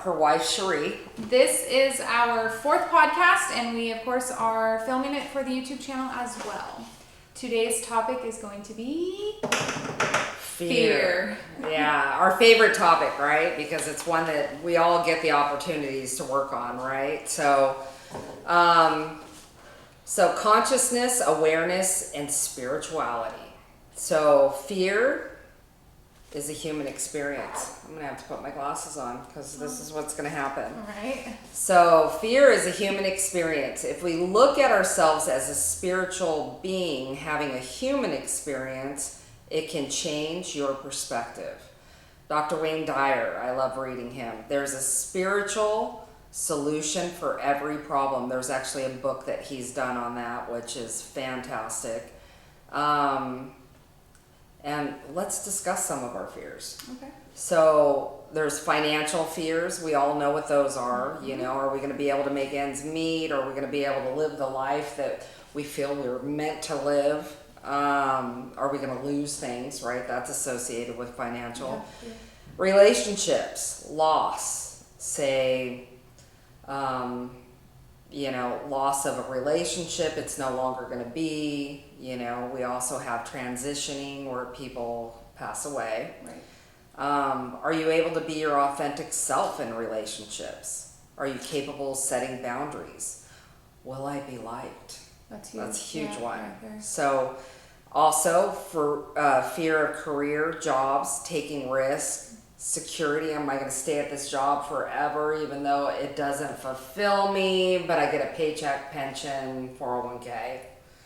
her wife, Cherie. This is our 4th podcast, and we, of course, are filming it for the YouTube channel as well. Today's topic is going to be fear. Yeah, our favorite topic, right? Because it's one that we all get the opportunities to work on, right? So consciousness, awareness, and spirituality. So fear is a human experience. I'm gonna have to put my glasses on because this is what's gonna happen. All right. So fear is a human experience. If we look at ourselves as a spiritual being having a human experience, it can change your perspective. Dr. Wayne Dyer, I love reading him. There's a spiritual solution for every problem. There's actually a book that he's done on that, which is fantastic. And let's discuss some of our fears. Okay. So there's financial fears. We all know what those are. You know, are we going to be able to make ends meet? Are we going to be able to live the life that we feel we were meant to live? Are we going to lose things, right? That's associated with financial. Yeah. Relationships, loss, say, loss of a relationship, it's no longer going to be. We also have transitioning where people pass away. Right. Are you able to be your authentic self in relationships? Are you capable of setting boundaries? Will I be liked? That's huge. That's a huge one. Right. So also for fear of career, jobs, taking risks, security. Am I going to stay at this job forever even though it doesn't fulfill me, but I get a paycheck, pension, 401k?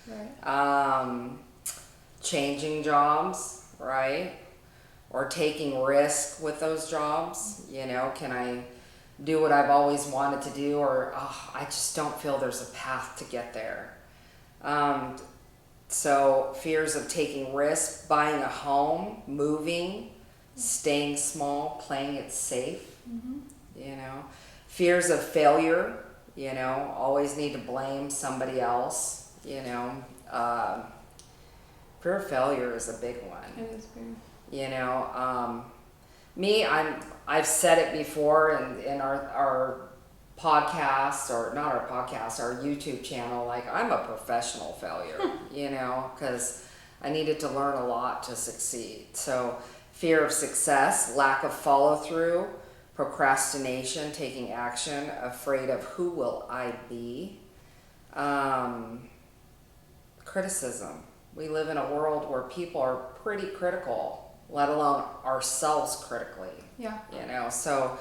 Right. Changing jobs, right? Or taking risk with those jobs. Can I do what I've always wanted to do, or I just don't feel there's a path to get there. So fears of taking risks, buying a home, moving, staying small, playing it safe. Fears of failure, always need to blame somebody else. Fear of failure is a big one. It is big. I've said it before in our podcast, or not our podcast, our YouTube channel, like I'm a professional failure, because I needed to learn a lot to succeed. So fear of success, lack of follow through, procrastination, taking action, afraid of who will I be, criticism. We live in a world where people are pretty critical, let alone ourselves critically. Yeah. So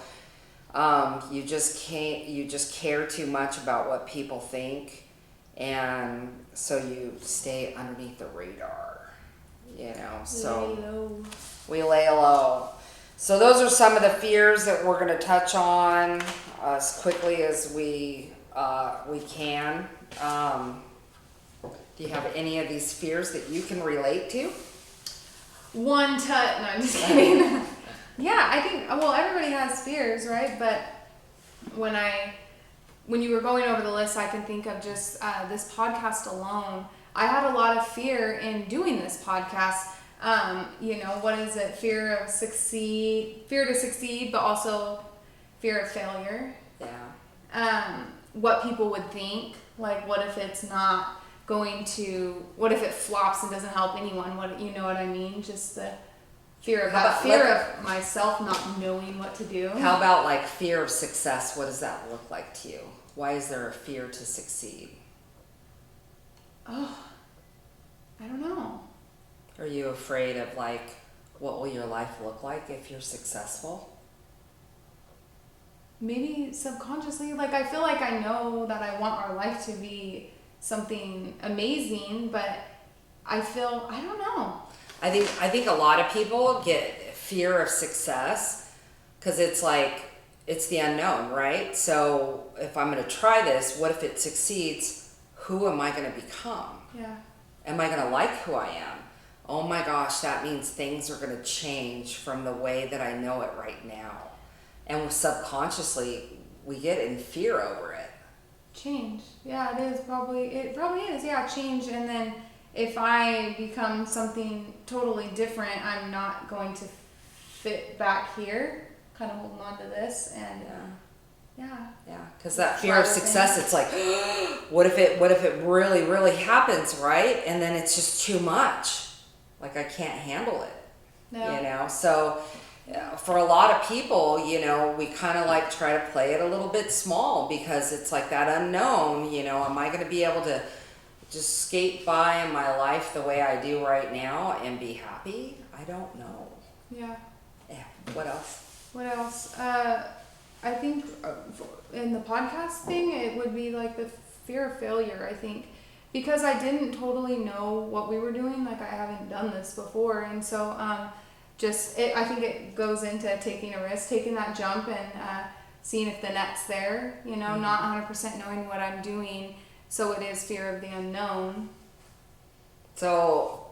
you just care too much about what people think, and so you stay underneath the radar. So we lay low. So those are some of the fears that we're going to touch on as quickly as we can. Do you have any of these fears that you can relate to? No, I'm just kidding. Yeah, I think, everybody has fears, right? But when you were going over the list, I can think of just this podcast alone. I had a lot of fear in doing this podcast. What is it? Fear to succeed, but also fear of failure. Yeah. What people would think, like what if it's not what if it flops and doesn't help anyone? You know what I mean? Just the fear of myself not knowing what to do. How about like fear of success? What does that look like to you? Why is there a fear to succeed? Oh, I don't know. Are you afraid of like, what will your life look like if you're successful? Maybe subconsciously. Like I feel like I know that I want our life to be something amazing, but I don't know. I think a lot of people get fear of success because it's like, it's the unknown, right? So if I'm going to try this, what if it succeeds? Who am I going to become? Yeah. Am I going to like who I am? Oh my gosh, that means things are going to change from the way that I know it right now. And subconsciously, we get in fear over it. Change. Yeah, it probably is. Yeah, change. And then if I become something totally different, I'm not going to fit back here. kind of holding on to this, and yeah. Because that fear of success, it's like, what if it really, really happens, right? And then it's just too much. Like, I can't handle it. Yeah. You know, so for a lot of people, you know, we kind of like try to play it a little bit small because it's like that unknown, you know, am I going to be able to just skate by in my life the way I do right now and be happy? I don't know. Yeah. What else? What else? I think in the podcast thing, it would be like the fear of failure, I think. Because I didn't totally know what we were doing, like I haven't done this before. And so I think it goes into taking a risk, taking that jump and seeing if the net's there, you know, not 100% knowing what I'm doing. So it is fear of the unknown. So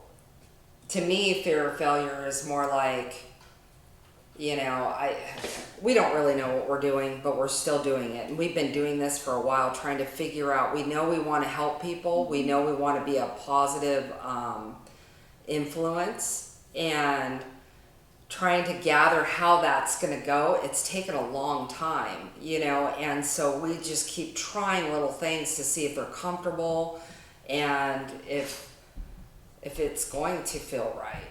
to me, fear of failure is more like, you know, we don't really know what we're doing, but we're still doing it. And we've been doing this for a while, trying to figure out, we know we want to help people. We know we want to be a positive influence, and trying to gather how that's going to go. It's taken a long time, you know, and so we just keep trying little things to see if they're comfortable and if it's going to feel right.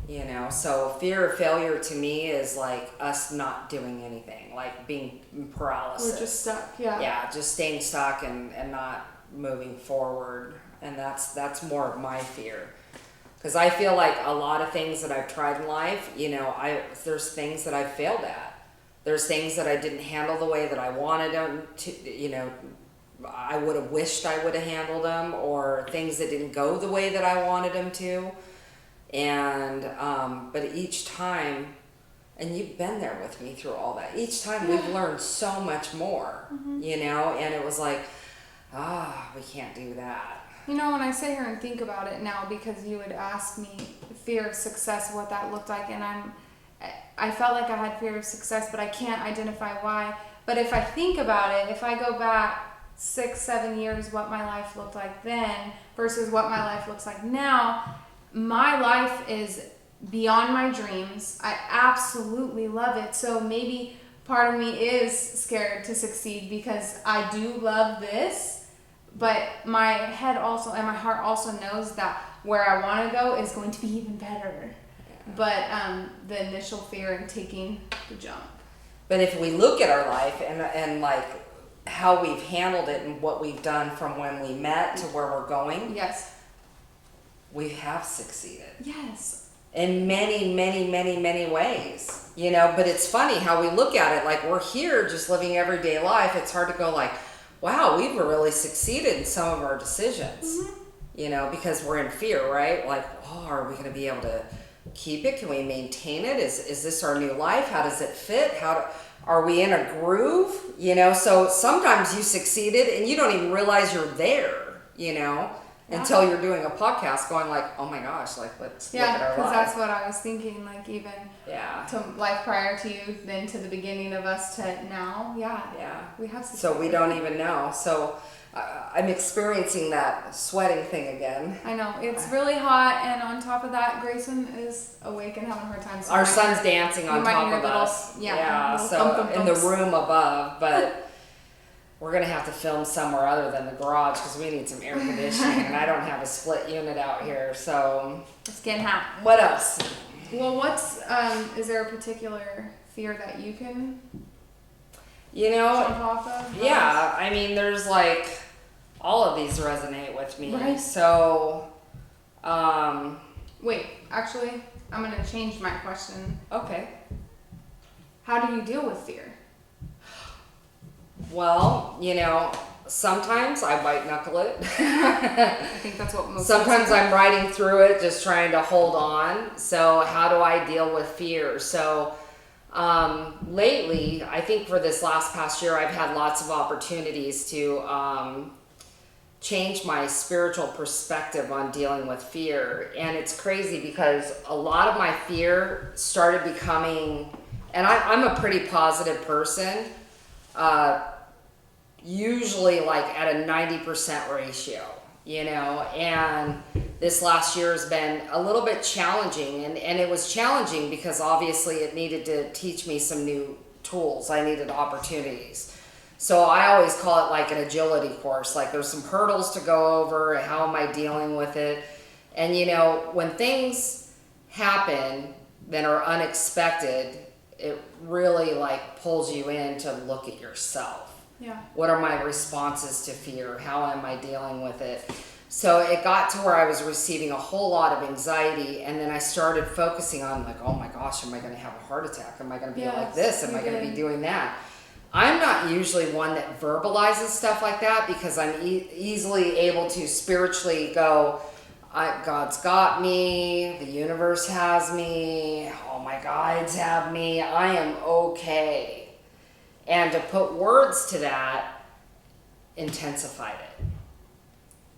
You know, so fear of failure to me is like us not doing anything, like being paralysis. We're just stuck, yeah. Yeah, just staying stuck and not moving forward. And that's more of my fear. Because I feel like a lot of things that I've tried in life, you know, there's things that I've failed at. There's things that I didn't handle the way that I wanted them to, you know, I would have wished I would have handled them, or things that didn't go the way that I wanted them to. And but each time, and you've been there with me through all that, each time we've learned so much more, you know, and it was like, we can't do that. You know, when I sit here and think about it now, because you would ask me fear of success, what that looked like, and I felt like I had fear of success, but I can't identify why. But if I think about it, if I go back 6-7 years, what my life looked like then versus what my life looks like now, my life is beyond my dreams. I absolutely love it. So maybe part of me is scared to succeed because I do love this, but my head also and my heart also knows that where I want to go is going to be even better. Yeah. But the initial fear in taking the jump. But if we look at our life and like how we've handled it and what we've done from when we met to where we're going. Yes. We have succeeded. Yes. In many, many, many, many ways. You know, but it's funny how we look at it, like we're here just living everyday life. It's hard to go like, wow, we've really succeeded in some of our decisions. You know, because we're in fear, right? Like, are we going to be able to keep it? Can we maintain it? Is this our new life? How does it fit? Are we in a groove? You know, so sometimes you succeeded and you don't even realize you're there, you know. Until you're doing a podcast going like, oh my gosh, like let's look at our life. Yeah, because that's what I was thinking, like even to life prior to you, then to the beginning of us to now. Yeah. We have succeeded. So we don't even know. So I'm experiencing that sweating thing again. I know. It's really hot, and on top of that, Grayson is awake and having a hard time. So our son's dancing on top of us. So in the room above, but we're going to have to film somewhere other than the garage because we need some air conditioning, and I don't have a split unit out here, so. It's getting hot. What else? Well, is there a particular fear that you can jump off of? Yeah, I mean, there's like, all of these resonate with me. Right. So, wait, actually, I'm going to change my question. Okay. How do you deal with fear? Well, you know, sometimes I white knuckle it. I think that's what most Sometimes I'm riding through it, just trying to hold on. So how do I deal with fear? So lately, I think for this past year, I've had lots of opportunities to change my spiritual perspective on dealing with fear. And it's crazy because a lot of my fear started becoming, and I'm a pretty positive person, usually like at a 90% ratio. and this last year has been a little bit challenging, and it was challenging because obviously it needed to teach me some new tools. I needed opportunities. So I always call it like an agility course. Like there's some hurdles to go over. How am I dealing with it? And when things happen that are unexpected, it really like pulls you in to look at yourself. Yeah. What are my responses to fear? How am I dealing with it? So it got to where I was receiving a whole lot of anxiety, and then I started focusing on like, oh my gosh, am I going to have a heart attack? Am I going to be like this? Am I going to be doing that? I'm not usually one that verbalizes stuff like that because I'm easily able to spiritually go, God's got me, the universe has me, all my guides have me, I am okay. And to put words to that intensified it.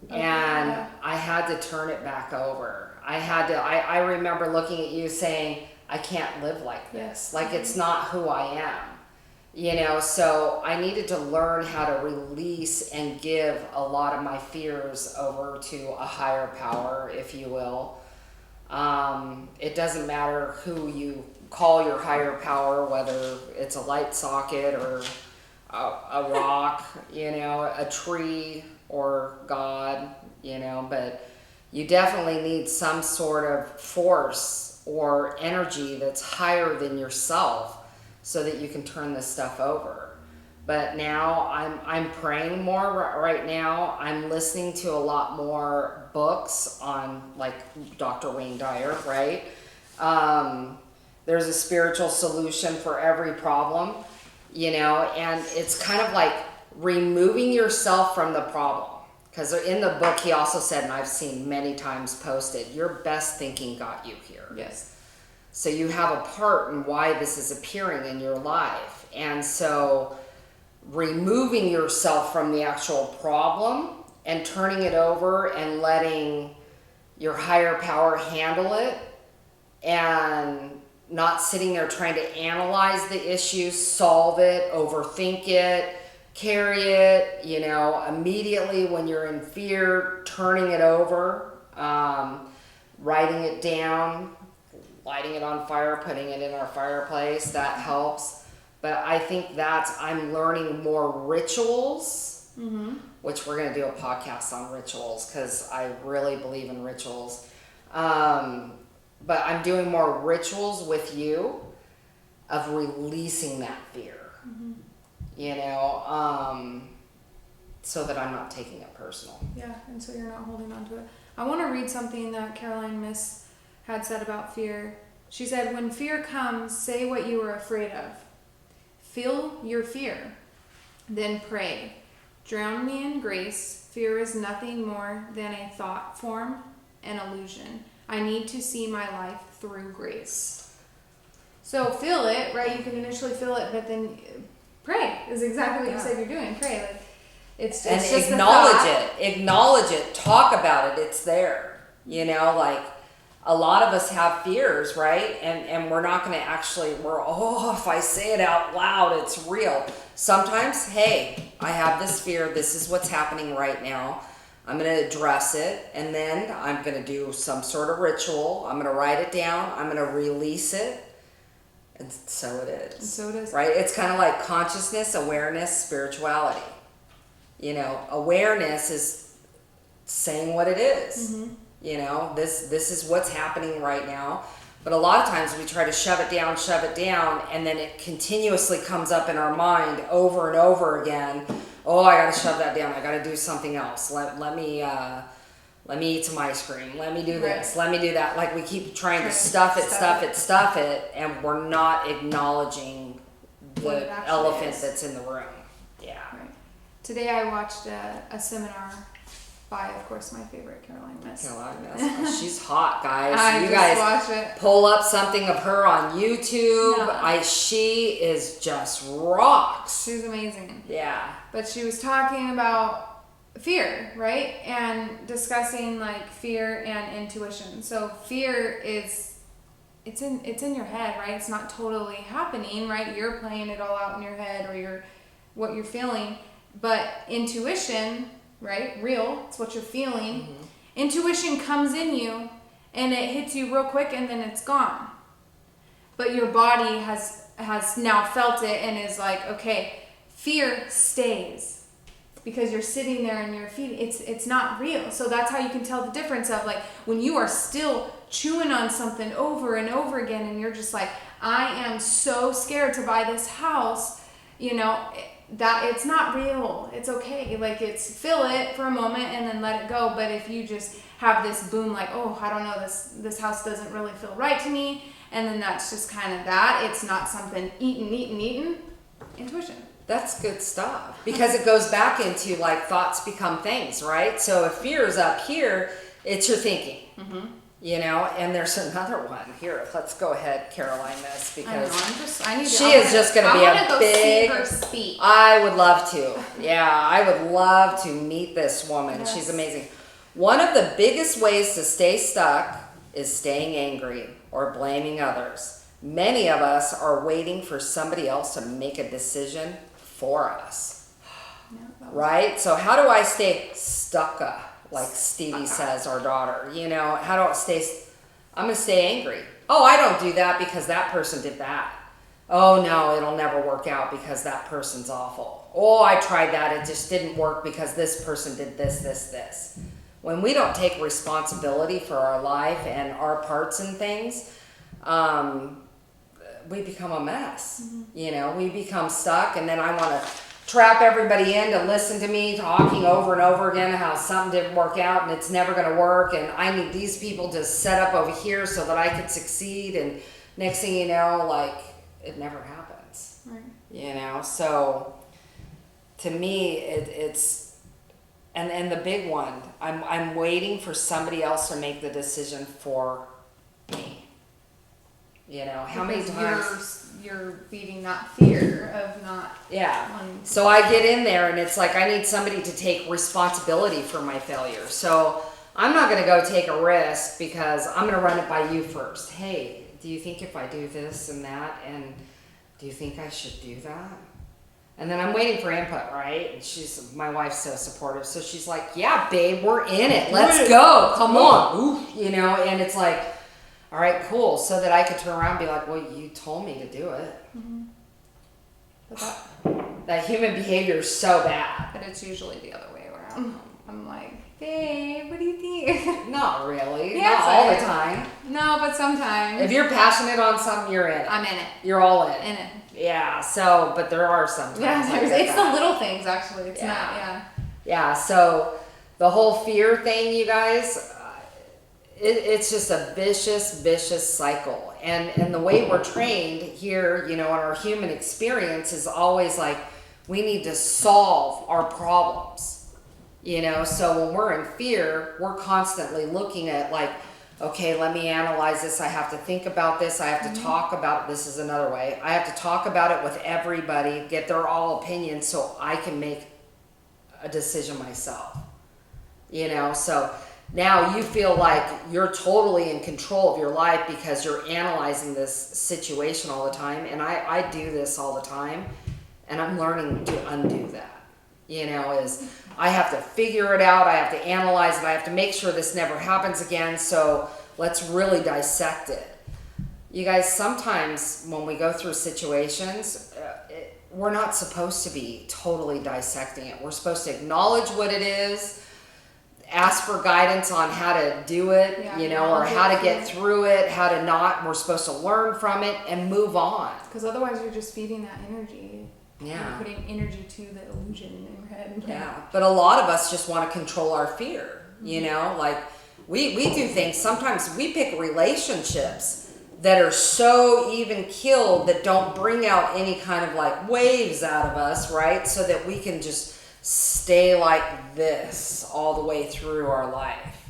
Okay, and I had to turn it back over. I remember looking at you saying, I can't live like this. Like it's not who I am. So I needed to learn how to release and give a lot of my fears over to a higher power, if you will. It doesn't matter who you call your higher power, whether it's a light socket or a rock, a tree or God, but you definitely need some sort of force or energy that's higher than yourself so that you can turn this stuff over. But now I'm praying more right now. I'm listening to a lot more books on like Dr. Wayne Dyer, right? There's a spiritual solution for every problem, and it's kind of like removing yourself from the problem. Because in the book, he also said, and I've seen many times posted, your best thinking got you here. Yes. So you have a part in why this is appearing in your life. And so removing yourself from the actual problem and turning it over and letting your higher power handle it and not sitting there trying to analyze the issue, solve it, overthink it, carry it, immediately when you're in fear, turning it over, writing it down, lighting it on fire, putting it in our fireplace, that helps. But I think I'm learning more rituals, which we're going to do a podcast on rituals because I really believe in rituals. But I'm doing more rituals with you of releasing that fear, so that I'm not taking it personal. Yeah, and so you're not holding on to it. I want to read something that Caroline Myss had said about fear. She said, when fear comes, say what you are afraid of. Feel your fear. Then pray. Drown me in grace. Fear is nothing more than a thought form, an illusion. I need to see my life through grace. So feel it, right? You can initially feel it, but then pray is exactly what you said you're doing. Pray. Like, it's just acknowledge it. Acknowledge it. Talk about it. It's there. Like a lot of us have fears, right? And we're not going to actually, if I say it out loud, it's real. Sometimes, hey, I have this fear. This is what's happening right now. I'm going to address it, and then I'm going to do some sort of ritual. I'm going to write it down. I'm going to release it, and so it is. And so it is. Right? It's kind of like consciousness, awareness, spirituality. Awareness is saying what it is. This is what's happening right now. But a lot of times we try to shove it down, and then it continuously comes up in our mind over and over again. Oh, I gotta shove that down. I gotta do something else. Let me eat some ice cream. Let me do this. Let me do that. Like we keep trying to stuff it, and we're not acknowledging the elephant that's in the room. Yeah. Right. Today I watched a seminar by, of course, my favorite Caroline Myss. Caroline Myss. She's hot, guys. You guys watch it. Pull up something of her on YouTube. Yeah. She is just rocks. She's amazing. Yeah. But she was talking about fear, right? And discussing like fear and intuition. So fear is it's in your head, right? It's not totally happening, right? You're playing it all out in your head or what you're feeling. But intuition right? Real. It's what you're feeling. Intuition comes in you and it hits you real quick and then it's gone. But your body has now felt it and is like, okay, fear stays because you're sitting there and you're feeding. It's not real. So that's how you can tell the difference of like when you are still chewing on something over and over again and you're just like, I am so scared to buy this house, you know, that it's not real. It's okay. Like it's feel it for a moment and then let it go. But if you just have this boom like, oh, I don't know, this house doesn't really feel right to me, and then that's just kind of that. It's not something eaten. Intuition. That's good stuff because it goes back into like thoughts become things, right? So if fear is up here, it's your thinking, you know. And there's another one here. Let's go ahead, Caroline Myss, because she is just going to be a big. See her speak. I would love to. Yeah, I would love to meet this woman. Yes. She's amazing. One of the biggest ways to stay stuck is staying angry or blaming others. Many of us are waiting for somebody else to make a decision for us. Right? So how do I stay stuck, like Stevie says, our daughter? You know, how do I stay? I'm going to stay angry. Oh, I don't do that because that person did that. Oh, no, it'll never work out because that person's awful. Oh, I tried that. It just didn't work because this person did this. When we don't take responsibility for our life and our parts in things, we become a mess. You know, we become stuck, and then I want to trap everybody in to listen to me talking over and over again how something didn't work out and it's never going to work, and I need these people to set up over here so that I could succeed, and next thing you know, like, it never happens. Right. You know, so to me, it's and the big one, I'm waiting for somebody else to make the decision for me. You know, how many times you're feeding that fear of not. Yeah. So I get in there and it's like I need somebody to take responsibility for my failure. So I'm not going to go take a risk because I'm going to run it by you first. Hey, do you think if I do this and that, and do you think I should do that? And then I'm waiting for input, right? And my wife's so supportive. So she's like, yeah, babe, we're in it. Let's go. Come on. Ooh. You know, and it's like, all right, cool. So that I could turn around and be like, well, you told me to do it. But that human behavior is so bad. But it's usually the other way around. I'm like, babe, what do you think? Not really. Yes, not all the time. No, but sometimes. If you're passionate on something, you're in it. I'm in it. You're all in. In it. Yeah, so, but there are some times. Yeah, it's the little things, actually. It's not, Yeah, so the whole fear thing, you guys, it's just a vicious cycle. And the way we're trained here, you know, in our human experience is always like, we need to solve our problems. You know, so when we're in fear, we're constantly looking at like, okay, let me analyze this. I have to think about this. I have to talk about it. This is another way. I have to talk about it with everybody, get their all opinions so I can make a decision myself. You know, so now you feel like you're totally in control of your life because you're analyzing this situation all the time. And I do this all the time, and I'm learning to undo that. You know, is I have to figure it out. I have to analyze it. I have to make sure this never happens again. So let's really dissect it. You guys, sometimes when we go through situations, we're not supposed to be totally dissecting it. We're supposed to acknowledge what it is, ask for guidance on how to do it, you know, or how to get through it, how to not. We're supposed to learn from it and move on. Because otherwise you're just feeding that energy. Yeah. You're putting energy to the illusion in your head. Yeah. But a lot of us just want to control our fear, you know, like we do things. Sometimes we pick relationships that are so even keeled that don't bring out any kind of like waves out of us, right? So that we can just stay like this all the way through our life,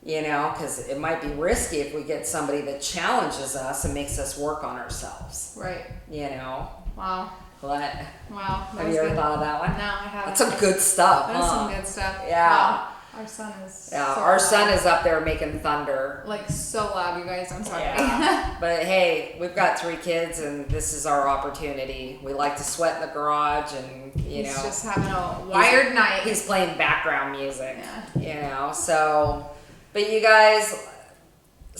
you know, because it might be risky if we get somebody that challenges us and makes us work on ourselves. Right. You know? Wow. What? Wow. Have you ever thought of that one? No, I haven't. That's some good stuff. That's some good stuff. Yeah. Wow. Our son is Yeah, so our loud. son is up there making thunder. Like so loud, you guys. I'm sorry. Yeah. But hey, we've got 3 kids and this is our opportunity. We like to sweat in the garage and, He's just having a wired night. He's playing background music, Yeah. so, but you guys,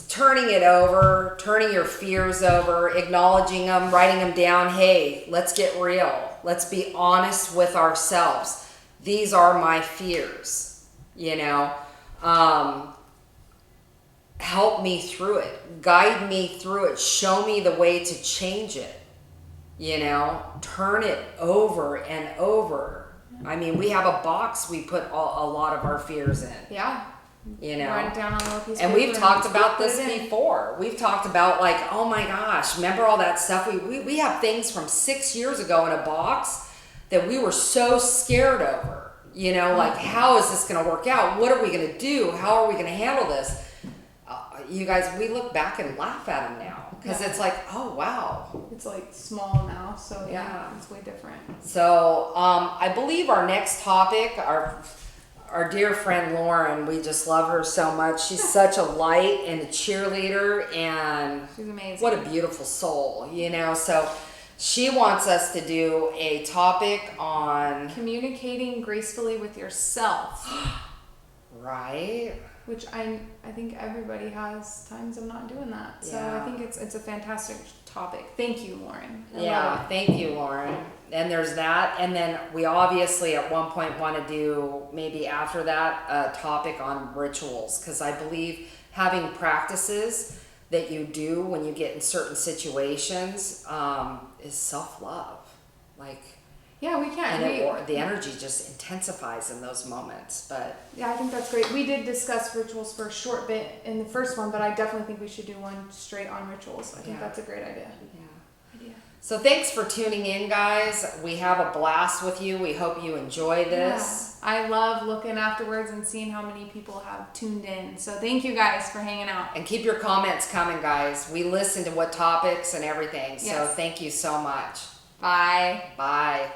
turning it over, turning your fears over, acknowledging them, writing them down. Hey, let's get real. Let's be honest with ourselves. These are my fears, help me through it, guide me through it, show me the way to change it, turn it over and over. I mean, we have a box we put a lot of our fears in. Yeah. Write it down on a little piece of And paper we've talked about put this it in. before. We've talked about like, oh my gosh, remember all that stuff? We have things from 6 years ago in a box that we were so scared over. Like, how is this going to work out? What are we going to do? How are we going to handle this? You guys, we look back and laugh at them now because it's like, oh wow. It's like small now, so Yeah. it's way different. So I believe our next topic, our dear friend Lauren, we just love her so much. She's such a light and a cheerleader, and She's amazing. what a beautiful soul, So she wants us to do a topic on Communicating gracefully with yourself. right. Which I think everybody has times of not doing that. So Yeah. I think it's a fantastic topic. Thank you, Lauren. I love Yeah, it. thank you, Lauren. And there's that. And then we obviously at one point want to do, maybe after that, a topic on rituals. Because I believe having practices that you do when you get in certain situations is self-love. Like, Yeah, we can. and the energy just intensifies in those moments. But Yeah, I think that's great. We did discuss rituals for a short bit in the first one, but I definitely think we should do one straight on rituals. I think Yeah. that's a great idea. so thanks for tuning in, guys. We have a blast with you. We hope you enjoyed this. Yeah. I love looking afterwards and seeing how many people have tuned in. So thank you guys for hanging out. And keep your comments coming, guys. We listen to what topics and everything. So Yes. thank you so much. Bye. Bye.